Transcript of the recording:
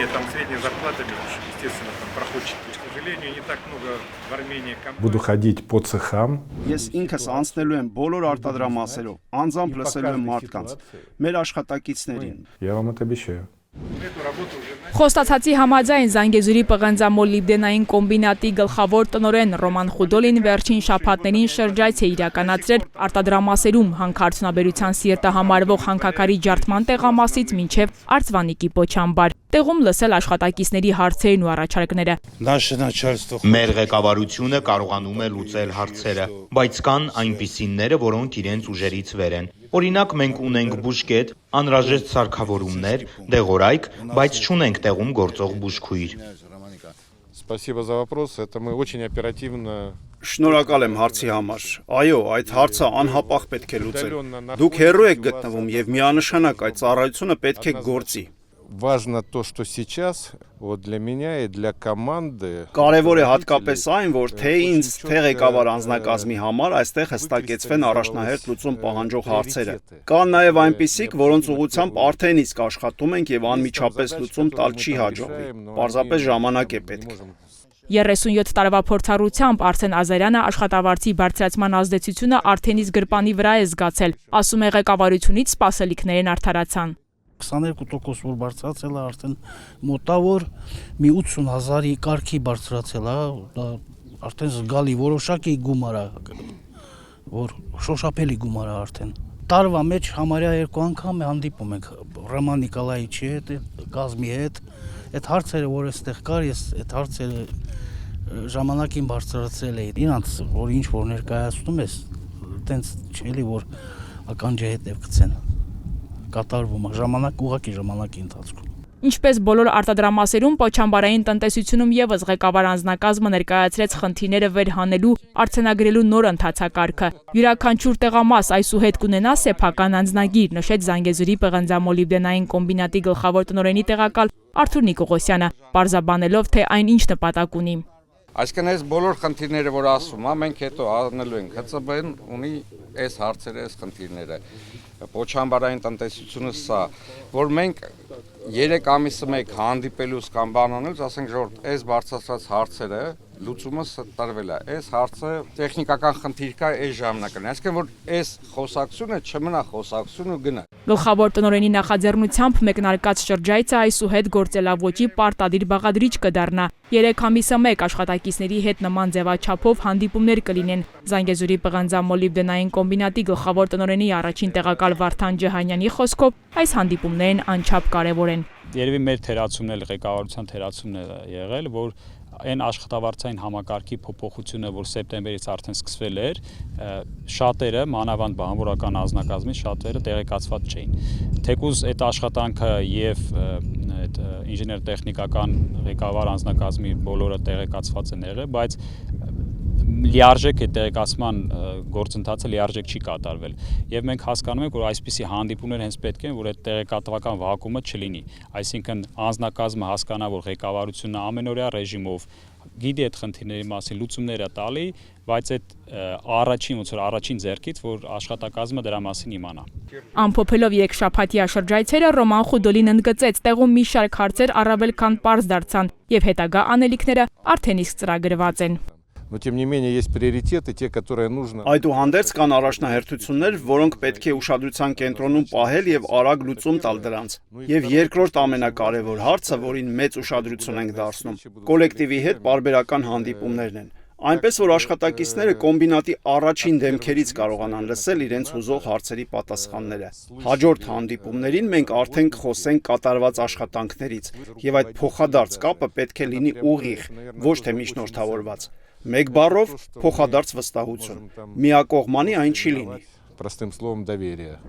Армении там средняя зарплата меньше, естественно, там проходчики. К сожалению, не так много в Армении компаний. Буду ходить по цехам. Ես ինքս անցնելու եմ բոլոր արտադրամասերով, անձամբ լսելու եմ մարդկանց, մեր աշխատակիցներին։ Я вам это обещаю. Эту работу уже Խոստացածի համաձայն Զանգեզուրի պղնձամոլիբդենային կոմբինատի գլխավոր տնօրեն Ռոման Խուդոլին վերջին շաբաթներին շրջայց է իրականացրել արտադրամասերում հանքարդյունաբերության սիրտը համարվող հանքաքարի ջարդման տեղամասից մինչև Արծվանիկի Պոչամբար։ Տեղում լսել աշխատակիցների հարցերն ու առաջարկները։ Մեր ղեկավարությունը կարողանում է լուծել հարցերը, բայց կան այնպիսիները, որոնք իրենց ուժերից վեր են։ Օրինակ մենք ունենք բուժկետ, անհրաժեշտ սարքավորումներ, դեղորայք, բայց չունենք տեղում գործող բուժքույր։ Спасибо за вопрос. Это мы очень оперативно. Շնորհակալ եմ հարցի համար։ Այո, այդ հարցը անհապաղ պետք է լուծել։ Դուք հեռու եք գտնվում եւ միանշանակ այդ ծառայությունը պետք է գործի։ Важно то, что сейчас вот для меня и для команды. Կարևոր է հատկապես այն, որ թե ինձ, թե ղեկավար անձնակազմի համար այստեղ հստակեցվեն առաջնահերթ լուծում պահանջող հարցերը։ Կան նաև այնպիսիք, որոնց ուղղությամբ արդեն իսկ աշխատում ենք եւ անմիջապես լուծում տալ չի հաջողվի։ Պարզապես ժամանակ է պետք։ 37 տարվա փորձառությամբ Արսեն Ազարյանը աշխատավարձի բարձրացման ազդեցությունը արդեն իսկ գրպանի վրա է զգացել, ասում է ղեկավարությունից սպասելիքներն արդարացան։ 22% որ բարձրացել է արդեն մոտավոր մի 80,000-ի կարգի բարձրացել է, դա արդեն զգալի որոշակի գումար է, որ շոշափելի գումար է արդեն։ Տարվա մեջ համարյա 2 անգամ հանդիպում ենք Ռոման Նիկոլայիչի հետ, Կազմի հետ, այդ հարցերը, որ այստեղ կար, ես այդ հարցերը ժամանակին բարձրացրել էի։ Իրանց, որ ինչ որ ներկայացնում ես, տենց չէ՞ որ ականջի հետև գցեն։ Կատարվում է ժամանակ ուղղակի ժամանակի ընթացքում։ Ինչպես բոլոր արտադրամասերում Պոչամբարային տնտեսությունում եւս ղեկավար անձնակազմը ներկայացրեց խնդիրները վերհանելու, արձանագրելու նոր ընթացակարգը։ Յուրաքանչյուր տեղամաս այսուհետ կունենա սեփական անձնագիր, նշեց Զանգեզուրի պղնձամոլիբդենային կոմբինատի գլխավոր տնօրենի տեղակալ Արթուր Նիկողոսյանը, պարզաբանելով, թե այն ինչ նպատակ ունի։ Այսինքն այս բոլոր խնդիրները, որ ասում եմ, մենք հետո անելու ենք, ՀՑԲ-ն ունի այս հարցերը, այս խնդիրները։ Պոչամբարային տնտեսությունը սա, որ մենք 3 ամիսը մեկ հանդիպելուց կամ բան անելուց, ասենք ժողովուրդ, այս բարձրացած հարցերը լուծումը տրվել է։ Այս հարցը տեխնիկական խնդիր կա այս ժամանակին։ Այսինքն որ այս խոսակցությունը չմնա խոսակցություն ու գնա։ Գլխավոր տնօրենի նախաձեռնությամբ մեկնարկած շրջայցը այսուհետ գործելավոճի պարտադիր բաղադրիչ կդառնա։ 3 ամիսը մեկ աշխատակիցների հետ նման ձևաչափով հանդիպումներ կլինեն։ Զանգեզուրի պղնձամոլիբդենային կոմբինատի գլխավոր տնօրենի առաջին տեղակալ Վարդան Ջհանյանի խոսքով այս հանդիպումներն անչափ կարևոր են։ Երևի մեր թերացումն էլ ղեկավարության թերացումն է եղել, որ այն աշխատավարձային համակարգի փոփոխությունը, որ սեպտեմբերից արդեն սկսվել էր, շատերը, մանավանդ բանվորական անձնակազմի շատերը տեղեկացված չէին։ Թեկուզ այդ աշխատանքը եւ այդ ինժեներ-տեխնիկական ղեկավար անձնակազմի բոլորը տեղեկացված են եղել, բայց լիարժեք այդ տեղեկացման գործընթացը լիարժեք չի կատարվել եւ մենք հասկանում ենք որ այսպիսի հանդիպումներ հենց պետք են որ այդ տեղեկատվական վակուումը չլինի այսինքն անձնակազմը հասկանա որ ղեկավարությունը ամենօրյա ռեժիմով գիտի այդ խնդիրների մասին լուծումները տալի բայց այդ առաջին ձեռքից որ աշխատակազմը դրա մասին իմանա Ամփոփելով երկշաբաթյա շրջայցերը Ռոման Խուդոլին ընդգծեց տեղում մի շարք հարցեր առավել քան պարզ դարձան եւ հետագա անելիքները արդեն իսկ ծրագրված են Но тем не менее есть приоритеты, те, которые нужно. Այդուհանդերձ կան առաջնահերթություններ, որոնք պետք է ուշադրության կենտրոնում պահել եւ արագ լուծում տալ դրանց։ Եվ երկրորդ ամենակարևոր հարցը, որին մեծ ուշադրություն ենք դարձնում, կոլեկտիվի հետ պարբերական հանդիպումներն են։ Այնպես որ աշխատակիցները կոմբինատի առաջին դեմքերից կարողանան լսել իրենց հուզող հարցերի պատասխանները։ Հաջորդ հանդիպումներին մենք արդեն կխոսենք կատարված աշխատանքներից, եւ այդ փոխադարձ կապը պետք է լինի ուղիղ, ոչ թե միջնորդավորված։ Մեկ բառով փոխադարձ վստահություն։ Միակողմանի այն չի լինի։ Простым словом доверие.